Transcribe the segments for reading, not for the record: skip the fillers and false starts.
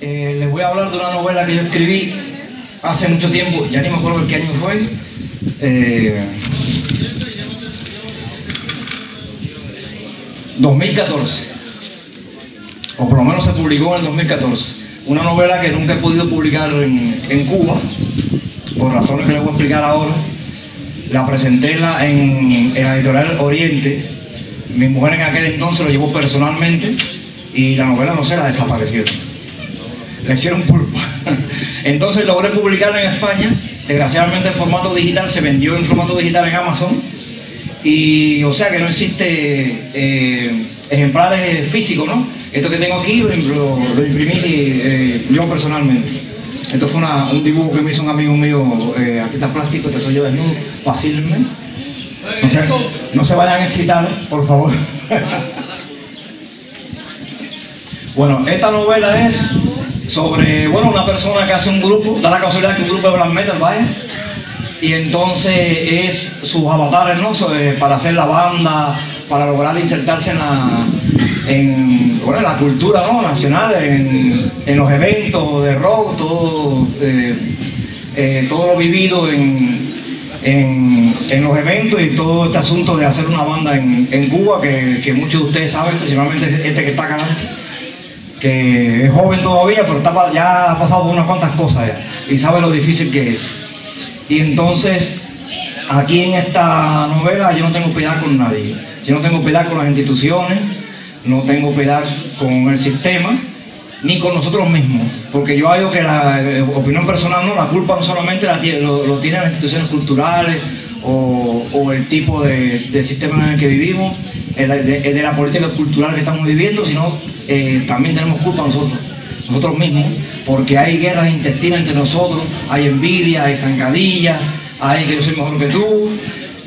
Les voy a hablar de una novela que yo escribí hace mucho tiempo, ya ni me acuerdo de qué año fue. 2014, o por lo menos se publicó en el 2014. Una novela que nunca he podido publicar en Cuba, por razones que les voy a explicar ahora. La presenté en la editorial Oriente. Mi mujer en aquel entonces lo llevó personalmente y la novela, no sé, la desaparecieron. Le hicieron pulpa. Entonces logré publicarla en España. Desgraciadamente en formato digital, se vendió en formato digital en Amazon. Y o sea que no existe ejemplares físicos, ¿no? Esto que tengo aquí lo imprimí yo personalmente. Esto fue un dibujo que me hizo un amigo mío, artista plástico. Este soy yo desnudo, Pacilme. No se vayan a excitar, por favor. Bueno, esta novela es sobre, una persona que hace un grupo, da la casualidad que un grupo de black metal, vaya, y entonces es sus avatares, ¿no? Para hacer la banda, para lograr insertarse en la cultura, ¿no? Nacional, en los eventos de rock, todo lo vivido en los eventos y todo este asunto de hacer una banda en Cuba, que muchos de ustedes saben, principalmente este que está acá, que es joven todavía, pero ya ha pasado por unas cuantas cosas ya, y sabe lo difícil que es. Y entonces, aquí en esta novela yo no tengo piedad con nadie. Yo no tengo piedad con las instituciones, no tengo piedad con el sistema, ni con nosotros mismos. Porque yo hallo que la opinión personal, la culpa no solamente lo tienen las instituciones culturales o el tipo de sistema en el que vivimos, de la política cultural que estamos viviendo, sino también tenemos culpa nosotros mismos, porque hay guerras intestinas entre nosotros, hay envidia, hay zancadillas, hay que yo soy mejor que tú,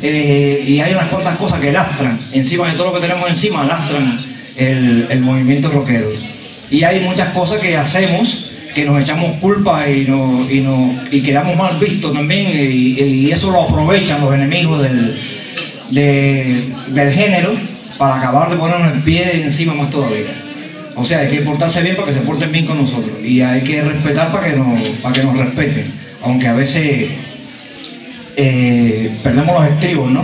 y hay unas cuantas cosas que lastran, encima de todo lo que tenemos encima, lastran el movimiento rockero. Y hay muchas cosas que hacemos, que nos echamos culpa y quedamos mal vistos también, y eso lo aprovechan los enemigos del género para acabar de ponernos el pie encima más todavía. O sea, hay que portarse bien para que se porten bien con nosotros, y hay que respetar para que nos respeten, aunque a veces perdemos los estribos, ¿no?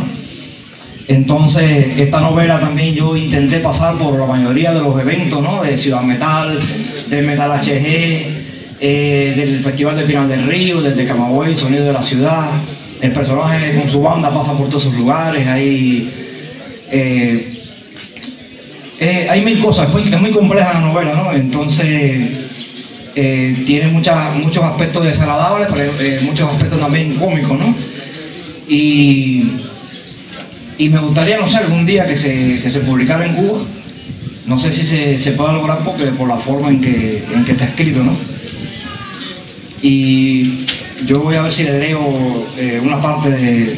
Entonces, esta novela también yo intenté pasar por la mayoría de los eventos, ¿no? De Ciudad Metal, del Metal HG, del Festival de Pinar del Río, del de Camagüey, Sonido de la Ciudad. El personaje con su banda pasa por todos esos lugares. Hay mil cosas, es muy compleja la novela, ¿no? Entonces tiene muchos aspectos desagradables, pero muchos aspectos también cómicos, ¿no? Y me gustaría, no sé, algún día que se publicara en Cuba. No sé si se pueda lograr por la forma en que está escrito, ¿no? Y yo voy a ver si le leo una parte de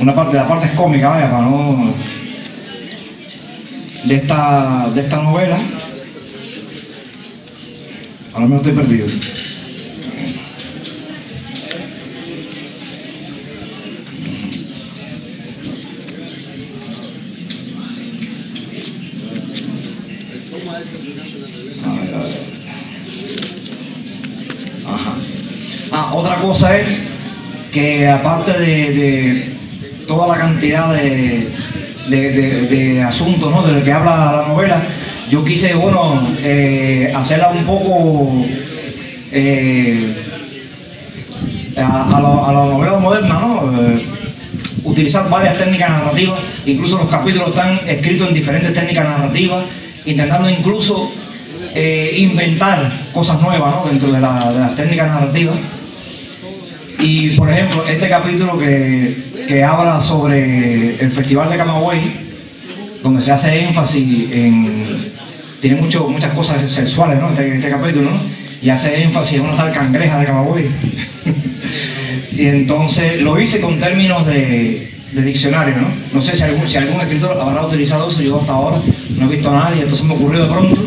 la parte cómica, vaya, para no... de esta novela. Ahora mismo estoy perdido. Ajá. Otra cosa es que aparte de toda la cantidad de asuntos, ¿no?, de lo que habla la novela, yo quise, hacerla un poco a la novela moderna, ¿no? Utilizar varias técnicas narrativas, incluso los capítulos están escritos en diferentes técnicas narrativas, intentando incluso inventar cosas nuevas, ¿no?, dentro de las técnicas narrativas. Y por ejemplo, este capítulo que habla sobre el Festival de Camagüey, donde se hace énfasis tiene muchas cosas sexuales, ¿no?, este capítulo, ¿no?, y hace énfasis en una tal cangreja de Camagüey. Y entonces lo hice con términos de diccionario, ¿no? No sé si algún escritor habrá utilizado eso. Yo hasta ahora no he visto a nadie, esto se me ocurrió de pronto,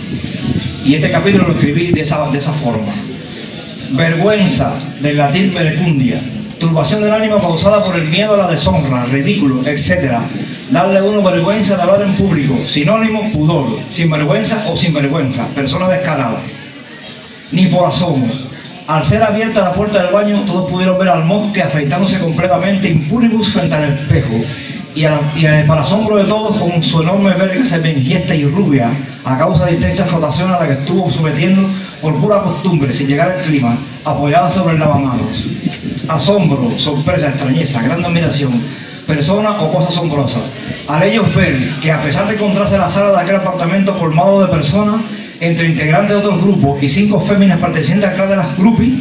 y este capítulo lo escribí de esa forma. Vergüenza, del latín verecundia, turbación del ánimo causada por el miedo a la deshonra, ridículo, etc. Darle a uno vergüenza de hablar en público, sinónimo, pudor, sinvergüenza o sinvergüenza, persona descarada. ni por asomo. Al ser abierta la puerta del baño, todos pudieron ver al Mosque afeitándose completamente impúribus frente al espejo, y para asombro de todos, con su enorme verga semiingiesta y rubia, a causa de intensa flotación a la que estuvo sometiendo por pura costumbre, sin llegar al clima, apoyada sobre el lavamanos. Asombro, sorpresa, extrañeza, gran admiración, persona o cosa asombrosa. Al ellos ver que, a pesar de encontrarse en la sala de aquel apartamento colmado de personas, entre integrantes de otros grupos y 5 féminas pertenecientes al clan de las groupies,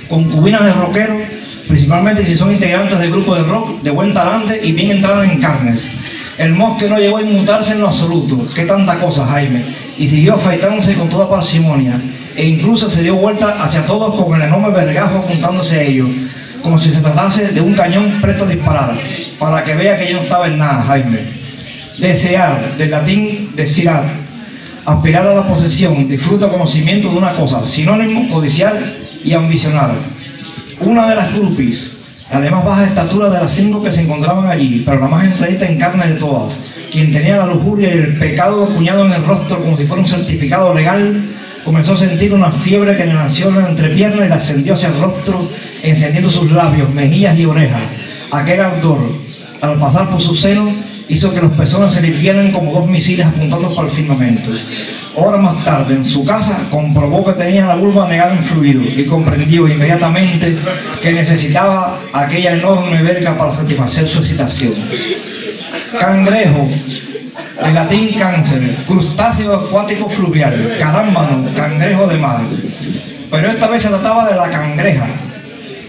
concubinas de rockeros, principalmente si son integrantes de grupos de rock de buen talante y bien entradas en carnes. El Mosque no llegó a inmutarse en lo absoluto, qué tanta cosa, Jaime, y siguió afeitándose con toda parsimonia, e incluso se dio vuelta hacia todos con el enorme vergajo apuntándose a ellos, como si se tratase de un cañón presto a disparar, para que vea que yo no estaba en nada, Jaime. Desear, del latín desirat, aspirar a la posesión, disfruta conocimiento de una cosa, sinónimo, codiciar y ambicionar. Una de las groupies, la de más baja estatura de las 5 que se encontraban allí, pero la más entradita en carne de todas, quien tenía la lujuria y el pecado acuñado en el rostro como si fuera un certificado legal, comenzó a sentir una fiebre que le nació en la entrepierna y le ascendió hacia el rostro, encendiendo sus labios, mejillas y orejas. Aquel ardor, al pasar por su seno, hizo que los pezones se le irguieran como 2 misiles apuntando para el firmamento. Horas más tarde, en su casa, comprobó que tenía la vulva negada en fluido y comprendió inmediatamente que necesitaba aquella enorme verga para satisfacer su excitación. Cangrejo, de latín cáncer, crustáceo acuático fluvial, carámbano, cangrejo de mar. Pero esta vez se trataba de la cangreja,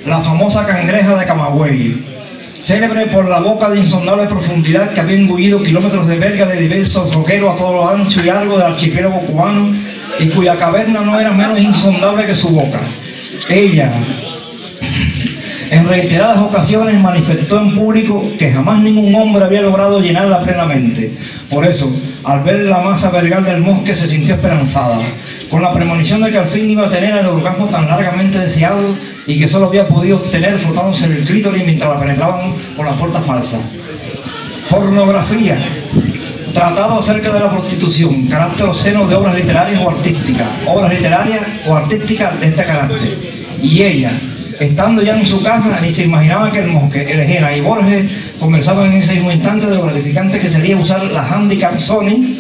la famosa cangreja de Camagüey, célebre por la boca de insondable profundidad que había engullido kilómetros de verga de diversos roqueros a todo lo ancho y largo del archipiélago cubano, y cuya caverna no era menos insondable que su boca. Ella, en reiteradas ocasiones, manifestó en público que jamás ningún hombre había logrado llenarla plenamente. Por eso, al ver la masa vergal del Mosque, se sintió esperanzada, con la premonición de que al fin iba a tener el orgasmo tan largamente deseado y que solo había podido obtener frotándose en el clítoris mientras la penetraban por la puerta falsa. Pornografía. Tratado acerca de la prostitución, carácter obsceno de obras literarias o artísticas de este carácter. Y ella, estando ya en su casa, ni se imaginaba que el Mosque, el Egena y Borges conversaban en ese mismo instante de lo gratificante que sería usar la handicap Sony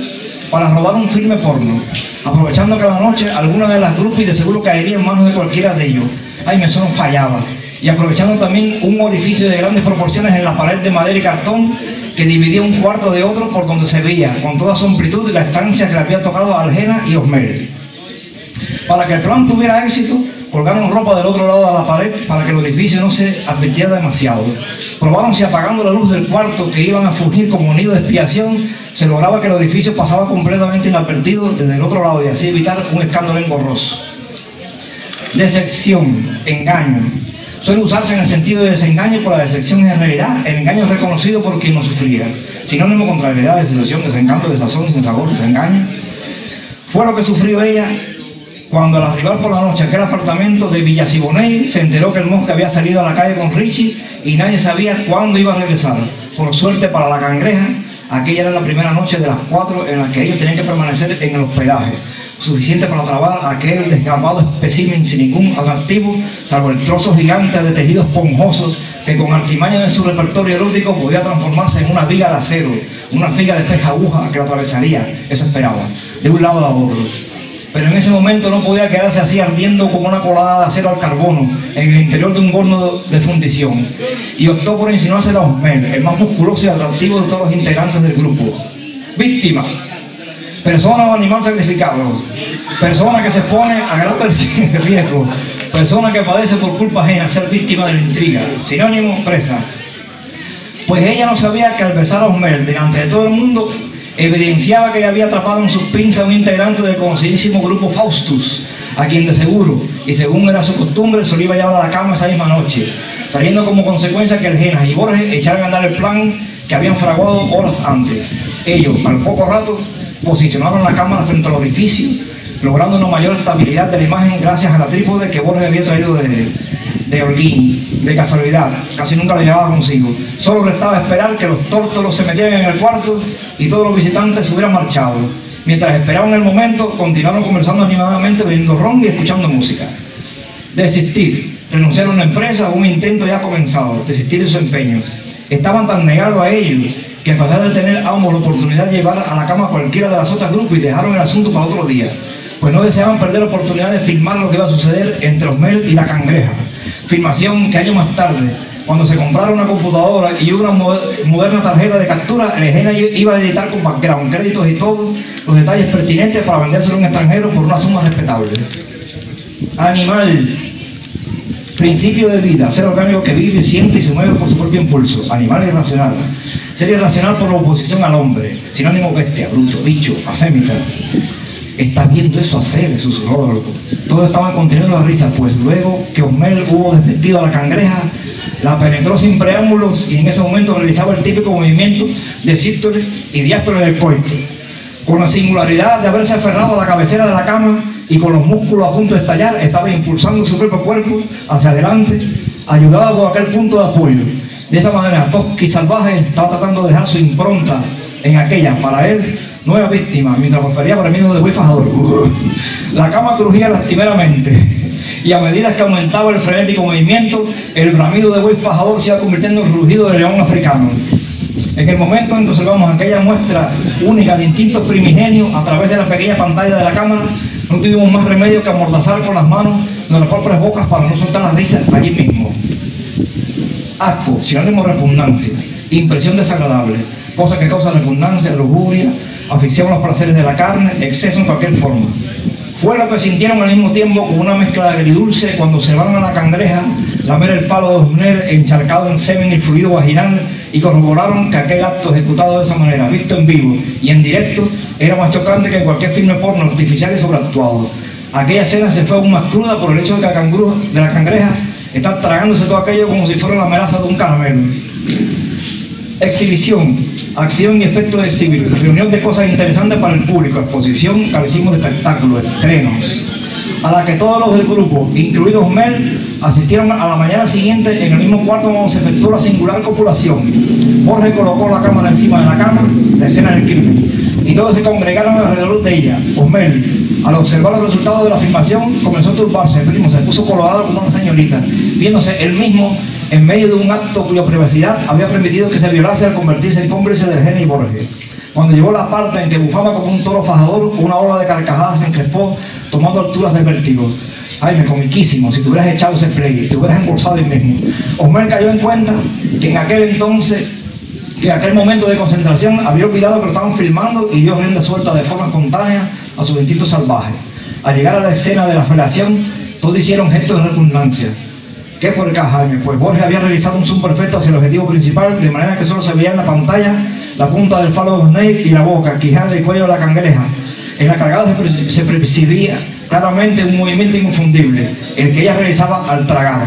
para rodar un filme porno, aprovechando que a la noche alguna de las groupies de seguro caería en manos de cualquiera de ellos. Jaime, eso no fallaba. Y aprovechando también un orificio de grandes proporciones en la pared de madera y cartón que dividía un cuarto de otro, por donde se veía con toda su amplitud la estancia que le había tocado a Algena y Osmel. Para que el plan tuviera éxito, colgaron ropa del otro lado de la pared para que el edificio no se advirtiera demasiado. Probaron si apagando la luz del cuarto que iban a fugir como nido de expiación, se lograba que el edificio pasaba completamente inadvertido desde el otro lado y así evitar un escándalo engorroso. Decepción, engaño. Suele usarse en el sentido de desengaño por la decepción en realidad. El engaño es reconocido por quien lo sufría. Sinónimo contrariedad, desilusión, desencanto, desazón, sinsabor, desengaño. Fue lo que sufrió ella cuando al arribar por la noche a aquel apartamento de Villa Siboney se enteró que el Mosque había salido a la calle con Richie y nadie sabía cuándo iba a regresar. Por suerte para la cangreja, aquella era la primera noche de las 4 en la que ellos tenían que permanecer en el hospedaje, suficiente para trabar aquel desgarbado espécimen sin ningún atractivo, salvo el trozo gigante de tejido esponjoso que con artimaña de su repertorio erótico podía transformarse en una viga de acero, una viga de pez aguja que lo atravesaría, eso esperaba, de un lado a otro. Pero en ese momento no podía quedarse así ardiendo como una colada de acero al carbono en el interior de un horno de fundición, y optó por insinuarse a Osmel, el más musculoso y atractivo de todos los integrantes del grupo. Víctima, persona o animal sacrificado, persona que se expone a gran riesgo, persona que padece por culpa ajena ser víctima de la intriga, sinónimo, presa. Pues ella no sabía que al besar a Osmel delante de todo el mundo, evidenciaba que había atrapado en sus pinzas a un integrante del conocidísimo grupo Faustus, a quien de seguro, y según era su costumbre, se lo iba a llevar a la cama esa misma noche, trayendo como consecuencia que Algena y Borges echaran a andar el plan que habían fraguado horas antes. Ellos, al poco rato, posicionaron la cámara frente al orificio, logrando una mayor estabilidad de la imagen gracias a la trípode que Borges había traído de Holguín. De casualidad, casi nunca la llevaba consigo. Solo restaba esperar que los tórtolos se metieran en el cuarto y todos los visitantes se hubieran marchado. Mientras esperaban el momento, continuaron conversando animadamente, bebiendo ron y escuchando música. Desistir, renunciar a una empresa o un intento ya comenzado, desistir de su empeño. Estaban tan negados a ello que a pesar de tener ambos la oportunidad de llevar a la cama a cualquiera de las otras grupos y dejaron el asunto para otro día, pues no deseaban perder la oportunidad de filmar lo que iba a suceder entre Osmel y la Cangreja. Filmación que años más tarde, cuando se comprara una computadora y una moderna tarjeta de captura, el Egena iba a editar con background, créditos y todos los detalles pertinentes para vendérselo a un extranjero por una suma respetable. Animal, principio de vida, ser orgánico que vive, siente y se mueve por su propio impulso. Animal irracional, ser irracional por la oposición al hombre, sinónimo bestia, bruto, bicho, asémita. Está viendo eso hacer, susurró. Todo estaba conteniendo la risa, pues luego que Osmel hubo desvestido a la Cangreja, la penetró sin preámbulos y en ese momento realizaba el típico movimiento de sístole y diástole del coito, con la singularidad de haberse aferrado a la cabecera de la cama y con los músculos a punto de estallar, estaba impulsando su propio cuerpo hacia adelante, ayudado por aquel punto de apoyo. De esa manera, tosca y salvaje, estaba tratando de dejar su impronta en aquella, para él, nueva víctima, mientras prefería bramidos de buey fajador. La cama crujía lastimeramente, y a medida que aumentaba el frenético movimiento, el bramido de buey fajador se iba convirtiendo en rugido de león africano. En el momento en que observamos aquella muestra única de instintos primigenios a través de la pequeña pantalla de la cámara, no tuvimos más remedio que amordazar con las manos de las propias bocas para no soltar las risas allí mismo. Asco, sinónimo de repugnancia, impresión desagradable, cosa que causa repugnancia, lujuria, afición a los placeres de la carne, exceso en cualquier forma. Fue lo que sintieron al mismo tiempo con una mezcla de agridulce cuando observaron a la Cangreja lamer el falo de Osmel encharcado en semen y fluido vaginal y corroboraron que aquel acto ejecutado de esa manera, visto en vivo y en directo, era más chocante que cualquier filme porno artificial y sobreactuado. Aquella escena se fue aún más cruda por el hecho de que la Cangreja está tragándose todo aquello como si fuera la melaza de un caramelo. Exhibición, acción y efecto de exhibir, reunión de cosas interesantes para el público, exposición, carecimos de espectáculo, estreno, a la que todos los del grupo, incluidos Osmel, asistieron a la mañana siguiente en el mismo cuarto donde se efectuó la singular copulación. Jorge colocó la cámara encima de la cama, la escena del crimen, y todos se congregaron alrededor de ella. Osmel, al observar los resultados de la filmación, comenzó a turbarse, primo, se puso colorado como una señorita, viéndose él mismo en medio de un acto cuya privacidad había permitido que se violase al convertirse en cómplice del Egena y Borges. Cuando llegó la parte en que bufaba como un toro fajador, una ola de carcajadas se encrespó, tomando alturas del vértigo. Ay, me comiquísimo, si te hubieras echado ese play, te hubieras embolsado ahí mismo. Osmel cayó en cuenta que en aquel momento de concentración había olvidado que lo estaban filmando y dio rienda suelta de forma espontánea a sus instintos salvajes. Al llegar a la escena de la felación, todos hicieron gestos de repugnancia. ¿Qué por acá, Jaime? Pues Borges había realizado un zoom perfecto hacia el objetivo principal, de manera que solo se veía en la pantalla la punta del falo de Osmel y la boca, quijada y cuello de la Cangreja. En la cargada se percibía claramente un movimiento inconfundible, el que ella realizaba al tragar.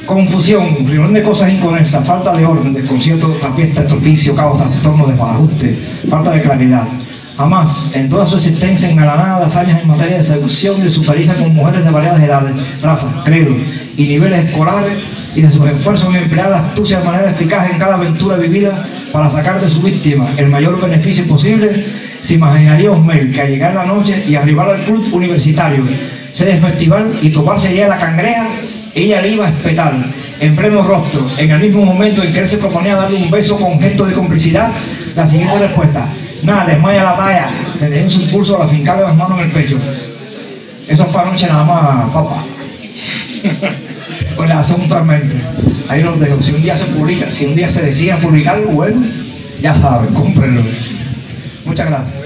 Confusión, reunión de cosas inconexas, falta de orden, desconcierto, traspiesta, estropicio, caos, trastorno, desbarajuste, falta de claridad. Jamás, en toda su existencia engalanada de hazañas en materia de seducción y de su pericia con mujeres de variadas edades, razas, credos y niveles escolares, y de sus esfuerzos en emplear la astucia de manera eficaz en cada aventura vivida para sacar de su víctima el mayor beneficio posible, se imaginaría Osmel que al llegar la noche y arribar al club universitario, sede del festival, y toparse allá la Cangreja, ella le iba a espetar en pleno rostro, en el mismo momento en que él se proponía darle un beso con gesto de complicidad, la siguiente respuesta: nada, desmaya la talla, le dejé su impulso a la fincarle las manos en el pecho. Eso fue anoche nada más, papá. Bueno, hace un fragmento. Ahí los dejo. Si un día se publica, si un día se decide publicarlo, bueno, ya saben, cómprenlo. Muchas gracias.